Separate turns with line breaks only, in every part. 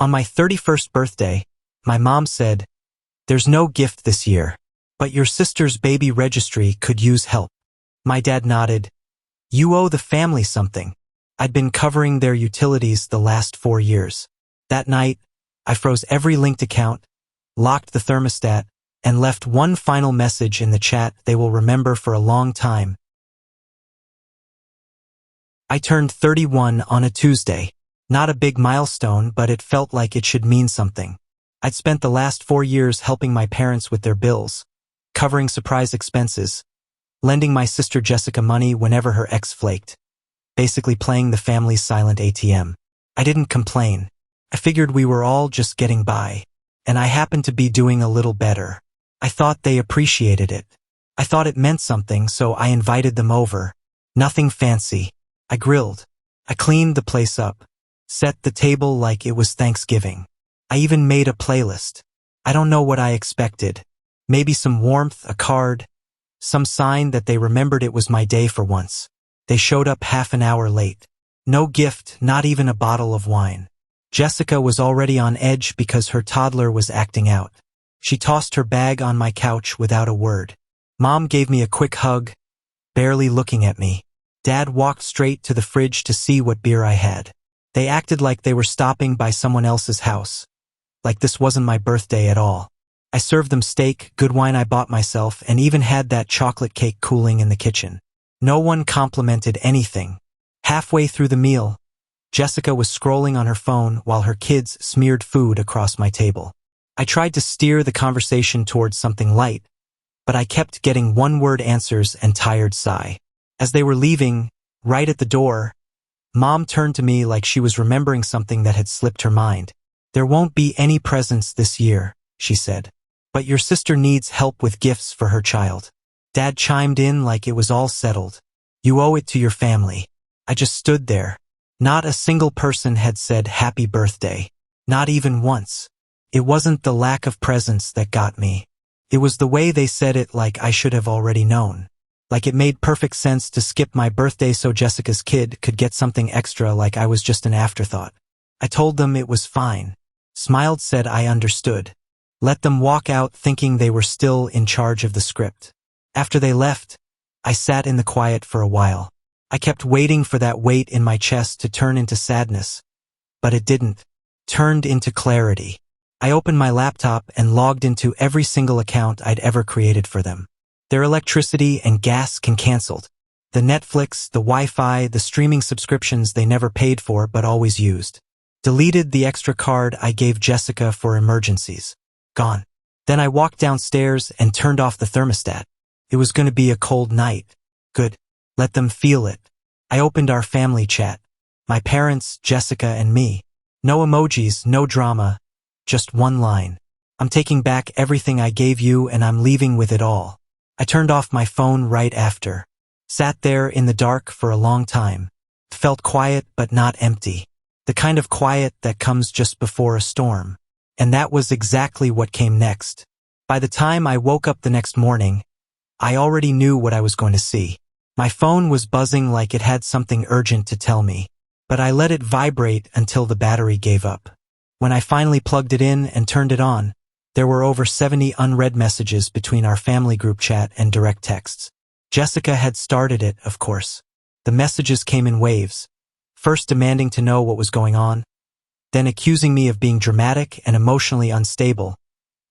On my 31st birthday, my mom said, "There's no gift this year, but your sister's baby registry could use help." My dad nodded. "You owe the family something." I'd been covering their utilities the last 4 years. That night, I froze every linked account, locked the thermostat, and left one final message in the chat they will remember for a long time. I turned 31 on a Tuesday. Not a big milestone, but it felt like it should mean something. I'd spent the last 4 years helping my parents with their bills, covering surprise expenses, lending my sister Jessica money whenever her ex flaked, basically playing the family's silent ATM. I didn't complain. I figured we were all just getting by, and I happened to be doing a little better. I thought they appreciated it. I thought it meant something, so I invited them over. Nothing fancy. I grilled. I cleaned the place up, set the table like it was Thanksgiving. I even made a playlist. I don't know what I expected. Maybe some warmth, a card, some sign that they remembered it was my day for once. They showed up half an hour late. No gift, not even a bottle of wine. Jessica was already on edge because her toddler was acting out. She tossed her bag on my couch without a word. Mom gave me a quick hug, barely looking at me. Dad walked straight to the fridge to see what beer I had. They acted like they were stopping by someone else's house, like this wasn't my birthday at all. I served them steak, good wine I bought myself, and even had that chocolate cake cooling in the kitchen. No one complimented anything. Halfway through the meal, Jessica was scrolling on her phone while her kids smeared food across my table. I tried to steer the conversation towards something light, but I kept getting one-word answers and tired sigh. As they were leaving, right at the door, Mom turned to me like she was remembering something that had slipped her mind. "There won't be any presents this year," she said. "But your sister needs help with gifts for her child." Dad chimed in like it was all settled. "You owe it to your family." I just stood there. Not a single person had said happy birthday. Not even once. It wasn't the lack of presents that got me. It was the way they said it, like I should have already known. Like it made perfect sense to skip my birthday so Jessica's kid could get something extra, like I was just an afterthought. I told them it was fine. Smiled, said I understood. Let them walk out thinking they were still in charge of the script. After they left, I sat in the quiet for a while. I kept waiting for that weight in my chest to turn into sadness, but it didn't. Turned into clarity. I opened my laptop and logged into every single account I'd ever created for them. Their electricity and gas canceled. The Netflix, the Wi-Fi, the streaming subscriptions they never paid for but always used. Deleted the extra card I gave Jessica for emergencies. Gone. Then I walked downstairs and turned off the thermostat. It was going to be a cold night. Good. Let them feel it. I opened our family chat. My parents, Jessica, and me. No emojis, no drama. Just one line. "I'm taking back everything I gave you and I'm leaving with it all." I turned off my phone right after. Sat there in the dark for a long time. Felt quiet but not empty. The kind of quiet that comes just before a storm. And that was exactly what came next. By the time I woke up the next morning, I already knew what I was going to see. My phone was buzzing like it had something urgent to tell me, but I let it vibrate until the battery gave up. When I finally plugged it in and turned it on, there were over 70 unread messages between our family group chat and direct texts. Jessica had started it, of course. The messages came in waves, first demanding to know what was going on, then accusing me of being dramatic and emotionally unstable,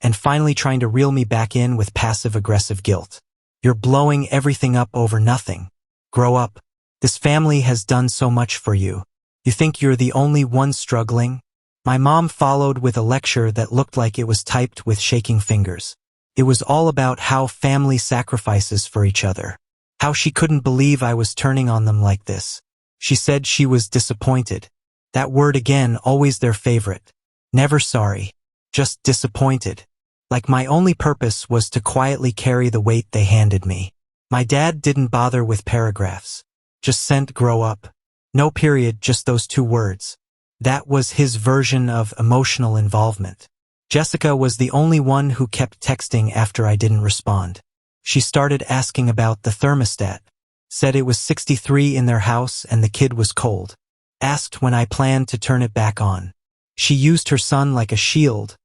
and finally trying to reel me back in with passive-aggressive guilt. "You're blowing everything up over nothing. Grow up. This family has done so much for you. You think you're the only one struggling?" My mom followed with a lecture that looked like it was typed with shaking fingers. It was all about how family sacrifices for each other. How she couldn't believe I was turning on them like this. She said she was disappointed. That word again, always their favorite. Never sorry. Just disappointed. Like my only purpose was to quietly carry the weight they handed me. My dad didn't bother with paragraphs. Just sent "grow up." No period, just those 2 words. That was his version of emotional involvement. Jessica was the only one who kept texting after I didn't respond. She started asking about the thermostat. Said it was 63 in their house and the kid was cold. Asked when I planned to turn it back on. She used her son like a shield,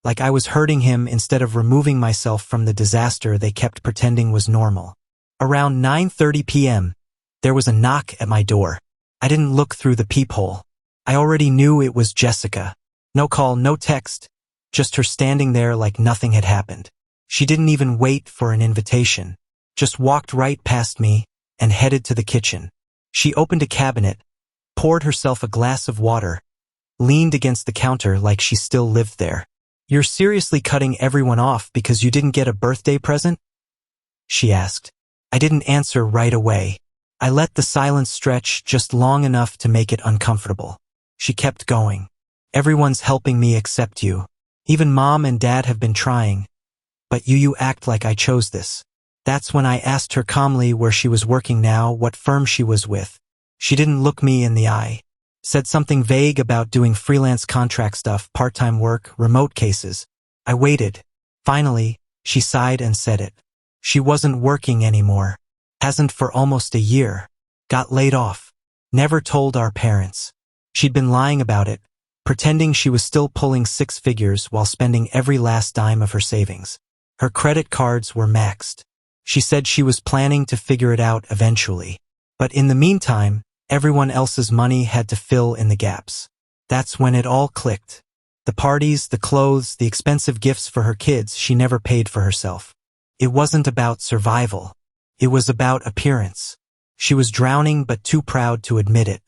like I was hurting him instead of removing myself from the disaster they kept pretending was normal. Around 9:30 p.m., there was a knock at my door. I didn't look through the peephole. I already knew it was Jessica. No call, no text, just her standing there like nothing had happened. She didn't even wait for an invitation, just walked right past me and headed to the kitchen. She opened a cabinet, poured herself a glass of water, leaned against the counter like she still lived there. "You're seriously cutting everyone off because you didn't get a birthday present?" she asked. I didn't answer right away. I let the silence stretch just long enough to make it uncomfortable. She kept going. "Everyone's helping me except you. Even Mom and Dad have been trying. But you act like I chose this." That's when I asked her calmly where she was working now, what firm she was with. She didn't look me in the eye. Said something vague about doing freelance contract stuff, part-time work, remote cases. I waited. Finally, she sighed and said it. She wasn't working anymore. Hasn't for almost a year. Got laid off. Never told our parents. She'd been lying about it, pretending she was still pulling six figures while spending every last dime of her savings. Her credit cards were maxed. She said she was planning to figure it out eventually. But in the meantime, everyone else's money had to fill in the gaps. That's when it all clicked. The parties, the clothes, the expensive gifts for her kids she never paid for herself. It wasn't about survival. It was about appearance. She was drowning but too proud to admit it.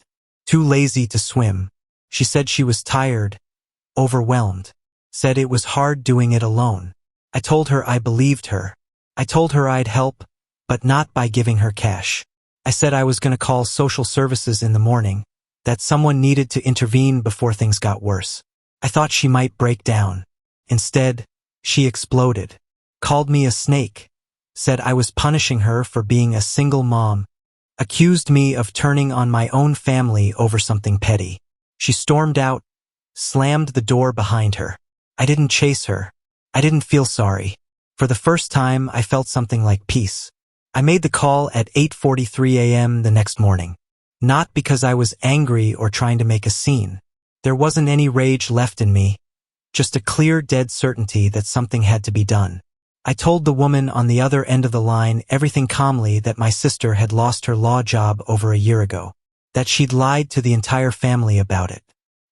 Too lazy to swim. She said she was tired, overwhelmed. Said it was hard doing it alone. I told her I believed her. I told her I'd help, but not by giving her cash. I said I was going to call social services in the morning, that someone needed to intervene before things got worse. I thought she might break down. Instead, she exploded. Called me a snake. Said I was punishing her for being a single mom. Accused me of turning on my own family over something petty. She stormed out, slammed the door behind her. I didn't chase her. I didn't feel sorry. For the first time, I felt something like peace. I made the call at 8:43 a.m. the next morning. Not because I was angry or trying to make a scene. There wasn't any rage left in me, just a clear, dead certainty that something had to be done. I told the woman on the other end of the line everything calmly, that my sister had lost her law job over a year ago, that she'd lied to the entire family about it,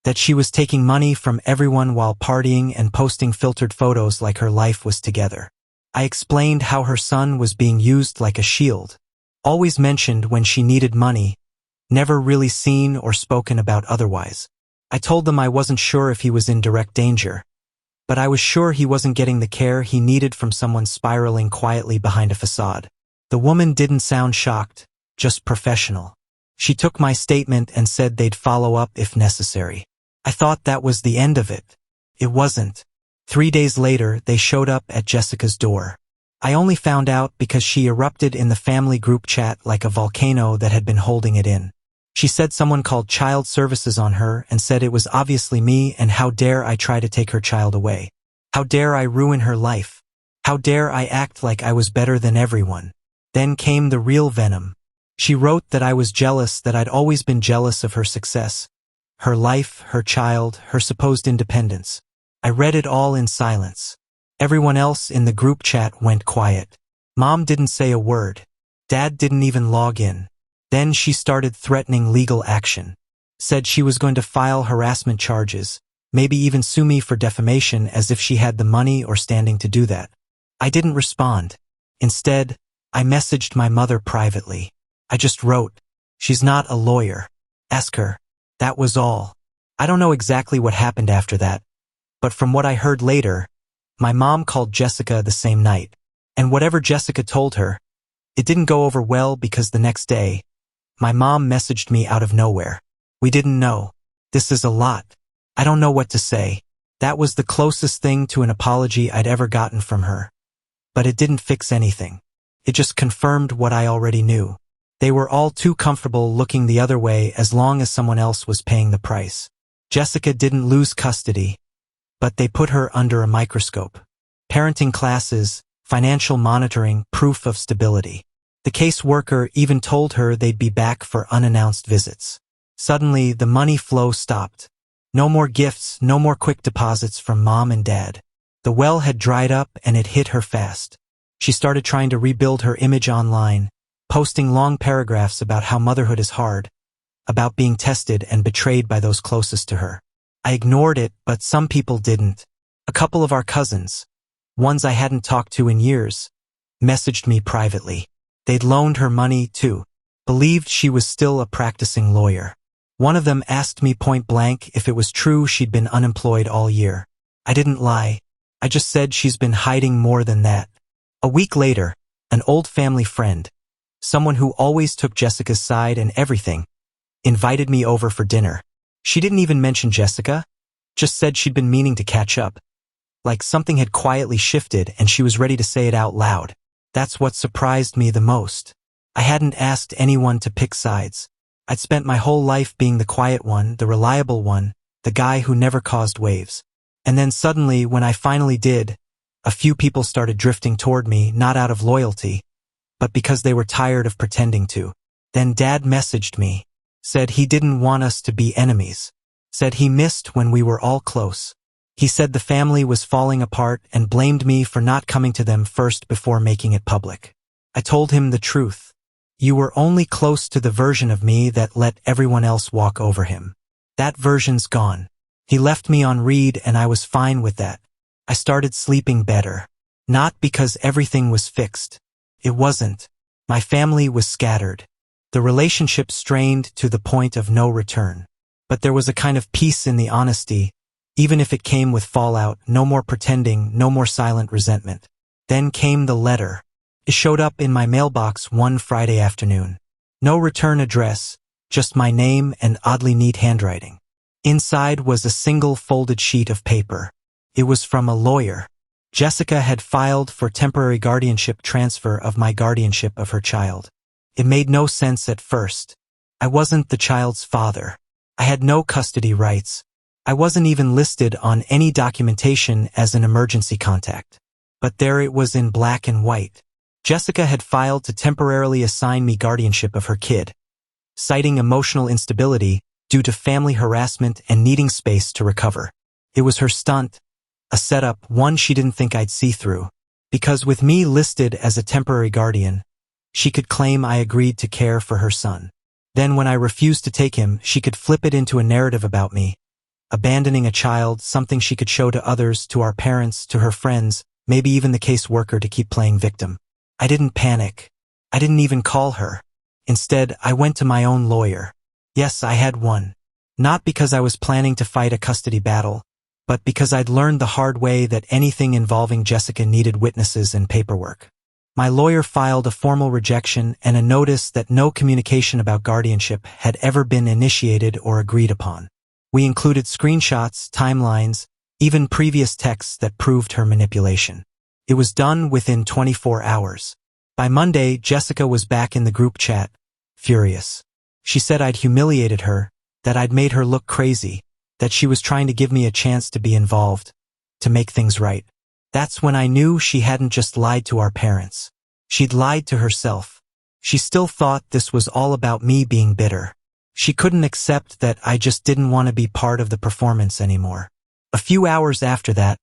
that she was taking money from everyone while partying and posting filtered photos like her life was together. I explained how her son was being used like a shield, always mentioned when she needed money, never really seen or spoken about otherwise. I told them I wasn't sure if he was in direct danger, but I was sure he wasn't getting the care he needed from someone spiraling quietly behind a facade. The woman didn't sound shocked, just professional. She took my statement and said they'd follow up if necessary. I thought that was the end of it. It wasn't. 3 days later, they showed up at Jessica's door. I only found out because she erupted in the family group chat like a volcano that had been holding it in. She said someone called child services on her and said it was obviously me, and how dare I try to take her child away. How dare I ruin her life. How dare I act like I was better than everyone. Then came the real venom. She wrote that I was jealous, that I'd always been jealous of her success, her life, her child, her supposed independence. I read it all in silence. Everyone else in the group chat went quiet. Mom didn't say a word. Dad didn't even log in. Then she started threatening legal action. Said she was going to file harassment charges, maybe even sue me for defamation, as if she had the money or standing to do that. I didn't respond. Instead, I messaged my mother privately. I just wrote, "She's not a lawyer. Ask her." That was all. I don't know exactly what happened after that, but from what I heard later, my mom called Jessica the same night. And whatever Jessica told her, it didn't go over well, because the next day, my mom messaged me out of nowhere. "We didn't know. This is a lot. I don't know what to say." That was the closest thing to an apology I'd ever gotten from her. But it didn't fix anything. It just confirmed what I already knew. They were all too comfortable looking the other way as long as someone else was paying the price. Jessica didn't lose custody, but they put her under a microscope. Parenting classes, financial monitoring, proof of stability. The caseworker even told her they'd be back for unannounced visits. Suddenly, the money flow stopped. No more gifts, no more quick deposits from mom and dad. The well had dried up and it hit her fast. She started trying to rebuild her image online, posting long paragraphs about how motherhood is hard, about being tested and betrayed by those closest to her. I ignored it, but some people didn't. A couple of our cousins, ones I hadn't talked to in years, messaged me privately. They'd loaned her money, too, believed she was still a practicing lawyer. One of them asked me point blank if it was true she'd been unemployed all year. I didn't lie. I just said she's been hiding more than that. A week later, an old family friend, someone who always took Jessica's side and everything, invited me over for dinner. She didn't even mention Jessica, just said she'd been meaning to catch up. Like something had quietly shifted and she was ready to say it out loud. That's what surprised me the most. I hadn't asked anyone to pick sides. I'd spent my whole life being the quiet one, the reliable one, the guy who never caused waves. And then suddenly, when I finally did, a few people started drifting toward me, not out of loyalty, but because they were tired of pretending to. Then Dad messaged me, said he didn't want us to be enemies, said he missed when we were all close. He said the family was falling apart and blamed me for not coming to them first before making it public. I told him the truth. You were only close to the version of me that let everyone else walk over him. That version's gone. He left me on read and I was fine with that. I started sleeping better. Not because everything was fixed. It wasn't. My family was scattered. The relationship strained to the point of no return. But there was a kind of peace in the honesty, even if it came with fallout, no more pretending, no more silent resentment. Then came the letter. It showed up in my mailbox one Friday afternoon. No return address, just my name and oddly neat handwriting. Inside was a single folded sheet of paper. It was from a lawyer. Jessica had filed for temporary guardianship transfer of my guardianship of her child. It made no sense at first. I wasn't the child's father. I had no custody rights. I wasn't even listed on any documentation as an emergency contact. But there it was in black and white. Jessica had filed to temporarily assign me guardianship of her kid, citing emotional instability due to family harassment and needing space to recover. It was her stunt, a setup, one she didn't think I'd see through. Because with me listed as a temporary guardian, she could claim I agreed to care for her son. Then when I refused to take him, she could flip it into a narrative about me, abandoning a child, something she could show to others, to our parents, to her friends, maybe even the caseworker to keep playing victim. I didn't panic. I didn't even call her. Instead, I went to my own lawyer. Yes, I had one. Not because I was planning to fight a custody battle, but because I'd learned the hard way that anything involving Jessica needed witnesses and paperwork. My lawyer filed a formal rejection and a notice that no communication about guardianship had ever been initiated or agreed upon. We included screenshots, timelines, even previous texts that proved her manipulation. It was done within 24 hours. By Monday, Jessica was back in the group chat, furious. She said I'd humiliated her, that I'd made her look crazy, that she was trying to give me a chance to be involved, to make things right. That's when I knew she hadn't just lied to our parents. She'd lied to herself. She still thought this was all about me being bitter. She couldn't accept that I just didn't want to be part of the performance anymore. A few hours after that,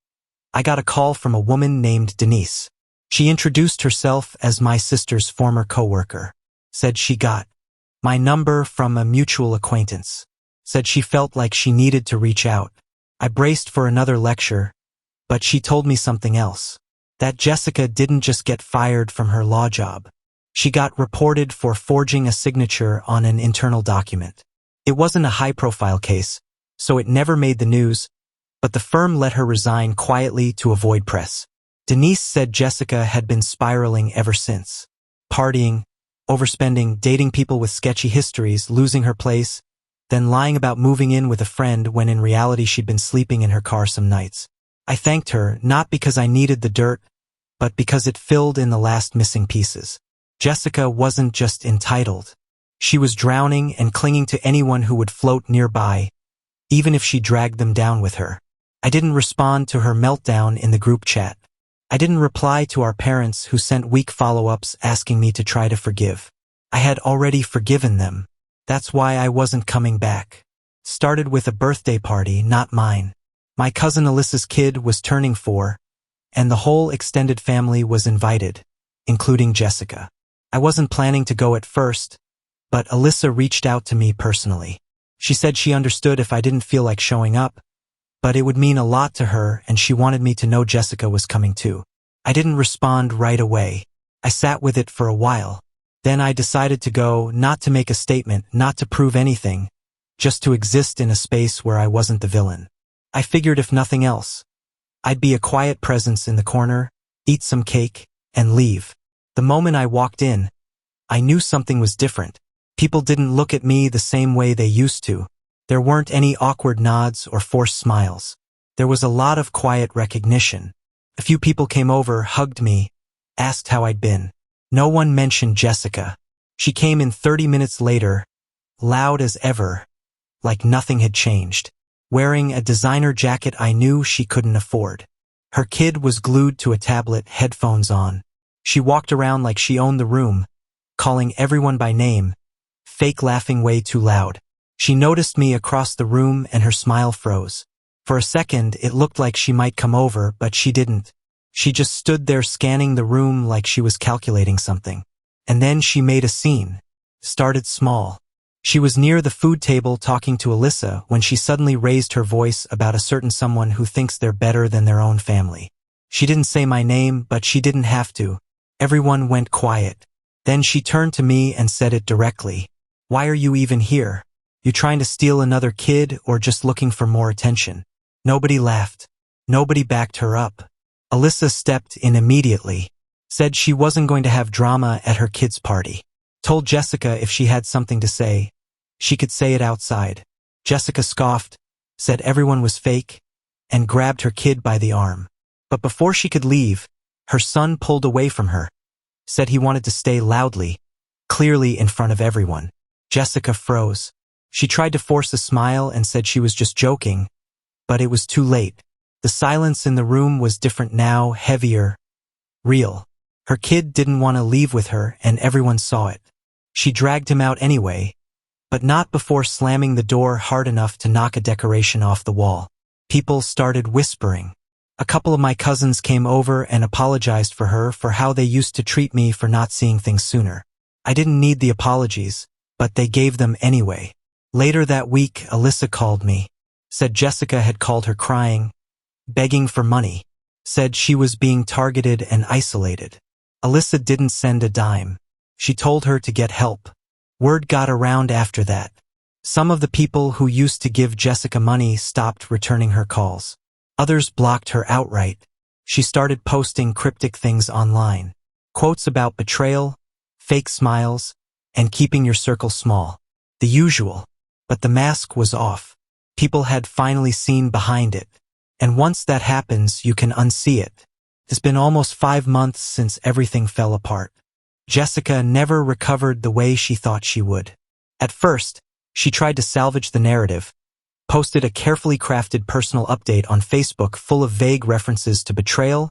I got a call from a woman named Denise. She introduced herself as my sister's former coworker. Said she got my number from a mutual acquaintance. Said she felt like she needed to reach out. I braced for another lecture, but she told me something else. That Jessica didn't just get fired from her law job. She got reported for forging a signature on an internal document. It wasn't a high-profile case, so it never made the news, but the firm let her resign quietly to avoid press. Denise said Jessica had been spiraling ever since. Partying, overspending, dating people with sketchy histories, losing her place, then lying about moving in with a friend when in reality she'd been sleeping in her car some nights. I thanked her, not because I needed the dirt, but because it filled in the last missing pieces. Jessica wasn't just entitled. She was drowning and clinging to anyone who would float nearby, even if she dragged them down with her. I didn't respond to her meltdown in the group chat. I didn't reply to our parents who sent weak follow-ups asking me to try to forgive. I had already forgiven them. That's why I wasn't coming back. Started with a birthday party, not mine. My cousin Alyssa's kid was turning 4, and the whole extended family was invited, including Jessica. I wasn't planning to go at first, but Alyssa reached out to me personally. She said she understood if I didn't feel like showing up, but it would mean a lot to her and she wanted me to know Jessica was coming too. I didn't respond right away. I sat with it for a while. Then I decided to go, not to make a statement, not to prove anything, just to exist in a space where I wasn't the villain. I figured if nothing else, I'd be a quiet presence in the corner, eat some cake, and leave. The moment I walked in, I knew something was different. People didn't look at me the same way they used to. There weren't any awkward nods or forced smiles. There was a lot of quiet recognition. A few people came over, hugged me, asked how I'd been. No one mentioned Jessica. She came in 30 minutes later, loud as ever, like nothing had changed, wearing a designer jacket I knew she couldn't afford. Her kid was glued to a tablet, headphones on. She walked around like she owned the room, calling everyone by name, fake laughing way too loud. She noticed me across the room and her smile froze. For a second, it looked like she might come over, but she didn't. She just stood there scanning the room like she was calculating something. And then she made a scene. Started small. She was near the food table talking to Alyssa when she suddenly raised her voice about a certain someone who thinks they're better than their own family. She didn't say my name, but she didn't have to. Everyone went quiet. Then she turned to me and said it directly. "Why are you even here? You trying to steal another kid or just looking for more attention?" Nobody laughed. Nobody backed her up. Alyssa stepped in immediately, said she wasn't going to have drama at her kid's party. Told Jessica if she had something to say, she could say it outside. Jessica scoffed, said everyone was fake, and grabbed her kid by the arm. But before she could leave, her son pulled away from her, said he wanted to stay loudly, clearly in front of everyone. Jessica froze. She tried to force a smile and said she was just joking, but it was too late. The silence in the room was different now, heavier, real. Her kid didn't want to leave with her, and everyone saw it. She dragged him out anyway, but not before slamming the door hard enough to knock a decoration off the wall. People started whispering. A couple of my cousins came over and apologized for her for how they used to treat me for not seeing things sooner. I didn't need the apologies, but they gave them anyway. Later that week, Alyssa called me. Said Jessica had called her crying, begging for money. Said she was being targeted and isolated. Alyssa didn't send a dime. She told her to get help. Word got around after that. Some of the people who used to give Jessica money stopped returning her calls. Others blocked her outright. She started posting cryptic things online. Quotes about betrayal, fake smiles, and keeping your circle small. The usual. But the mask was off. People had finally seen behind it. And once that happens, you can unsee it. It's been almost 5 months since everything fell apart. Jessica never recovered the way she thought she would. At first, she tried to salvage the narrative, posted a carefully crafted personal update on Facebook full of vague references to betrayal,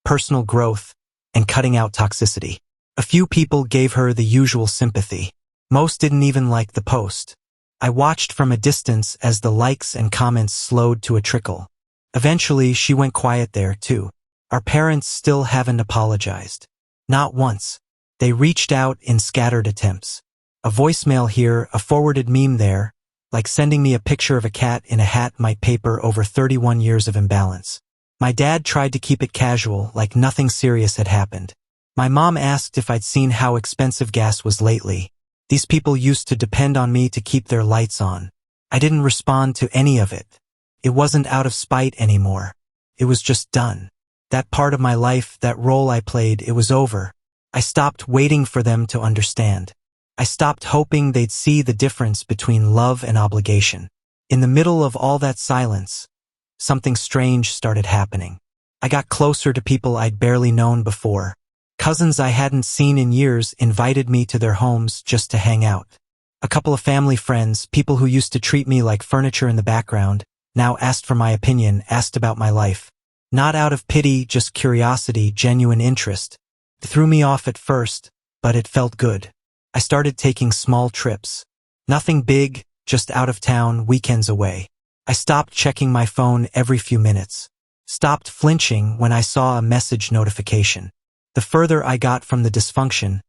personal growth, and cutting out toxicity. A few people gave her the usual sympathy. Most didn't even like the post. I watched from a distance as the likes and comments slowed to a trickle. Eventually, she went quiet there, too. Our parents still haven't apologized. Not once. They reached out in scattered attempts. A voicemail here, a forwarded meme there, like sending me a picture of a cat in a hat might paper over 31 years of imbalance. My dad tried to keep it casual, like nothing serious had happened. My mom asked if I'd seen how expensive gas was lately. These people used to depend on me to keep their lights on. I didn't respond to any of it. It wasn't out of spite anymore. It was just done. That part of my life, that role I played, it was over. I stopped waiting for them to understand. I stopped hoping they'd see the difference between love and obligation. In the middle of all that silence, something strange started happening. I got closer to people I'd barely known before. Cousins I hadn't seen in years invited me to their homes just to hang out. A couple of family friends, people who used to treat me like furniture in the background, now asked for my opinion, asked about my life. Not out of pity, just curiosity, genuine interest. It threw me off at first, but it felt good. I started taking small trips. Nothing big, just out of town, weekends away. I stopped checking my phone every few minutes. Stopped flinching when I saw a message notification. The further I got from the dysfunction,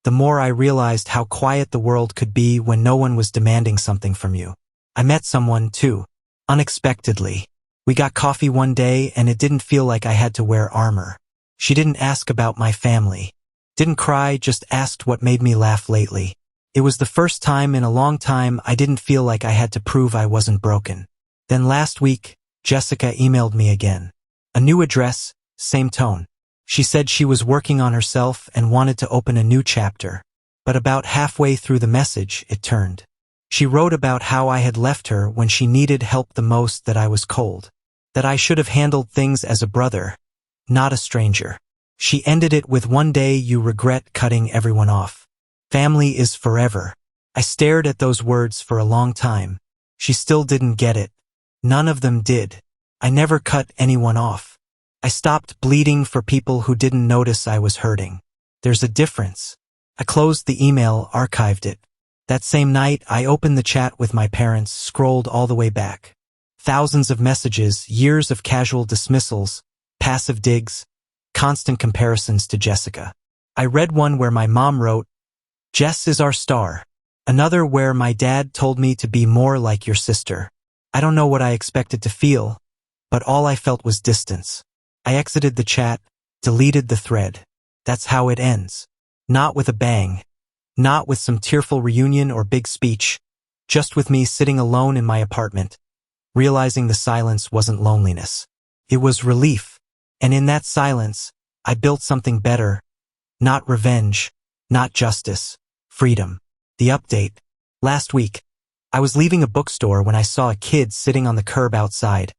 the more I realized how quiet the world could be when no one was demanding something from you. I met someone, too, unexpectedly. We got coffee one day and it didn't feel like I had to wear armor. She didn't ask about my family. Didn't cry, just asked what made me laugh lately. It was the first time in a long time I didn't feel like I had to prove I wasn't broken. Then last week, Jessica emailed me again. A new address, same tone. She said she was working on herself and wanted to open a new chapter. But about halfway through the message, it turned. She wrote about how I had left her when she needed help the most, that I was cold. That I should have handled things as a brother, not a stranger. She ended it with, "One day you regret cutting everyone off. Family is forever." I stared at those words for a long time. She still didn't get it. None of them did. I never cut anyone off. I stopped bleeding for people who didn't notice I was hurting. There's a difference. I closed the email, archived it. That same night, I opened the chat with my parents, scrolled all the way back. Thousands of messages, years of casual dismissals, passive digs, constant comparisons to Jessica. I read one where my mom wrote, "Jess is our star." Another where my dad told me to be more like your sister. I don't know what I expected to feel, but all I felt was distance. I exited the chat, deleted the thread. That's how it ends. Not with a bang. Not with some tearful reunion or big speech. Just with me sitting alone in my apartment, realizing the silence wasn't loneliness. It was relief. And in that silence, I built something better. Not revenge. Not justice. Freedom. The update. Last week, I was leaving a bookstore when I saw a kid sitting on the curb outside,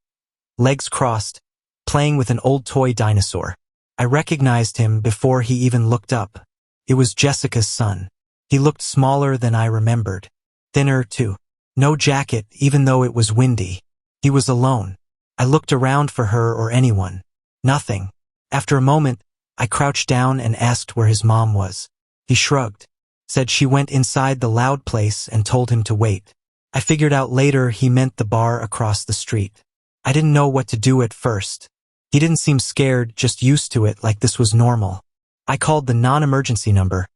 legs crossed, playing with an old toy dinosaur. I recognized him before he even looked up. It was Jessica's son. He looked smaller than I remembered. Thinner, too. No jacket, even though it was windy. He was alone. I looked around for her or anyone. Nothing. After a moment, I crouched down and asked where his mom was. He shrugged, said she went inside the loud place and told him to wait. I figured out later he meant the bar across the street. I didn't know what to do at first. He didn't seem scared, just used to it, like this was normal. I called the non-emergency number,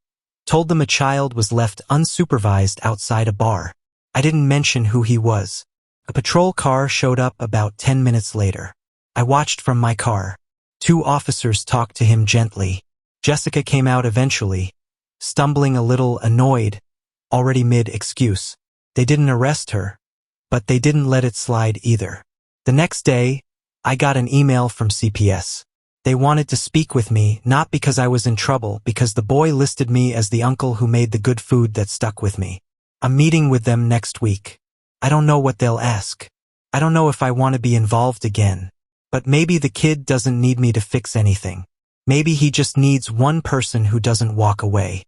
told them a child was left unsupervised outside a bar. I didn't mention who he was. A patrol car showed up about 10 minutes later. I watched from my car. 2 officers talked to him gently. Jessica came out eventually, stumbling a little, annoyed, already mid-excuse. They didn't arrest her, but they didn't let it slide either. The next day, I got an email from CPS. They wanted to speak with me, not because I was in trouble, because the boy listed me as the uncle who made the good food that stuck with me. I'm meeting with them next week. I don't know what they'll ask. I don't know if I want to be involved again. But maybe the kid doesn't need me to fix anything. Maybe he just needs one person who doesn't walk away.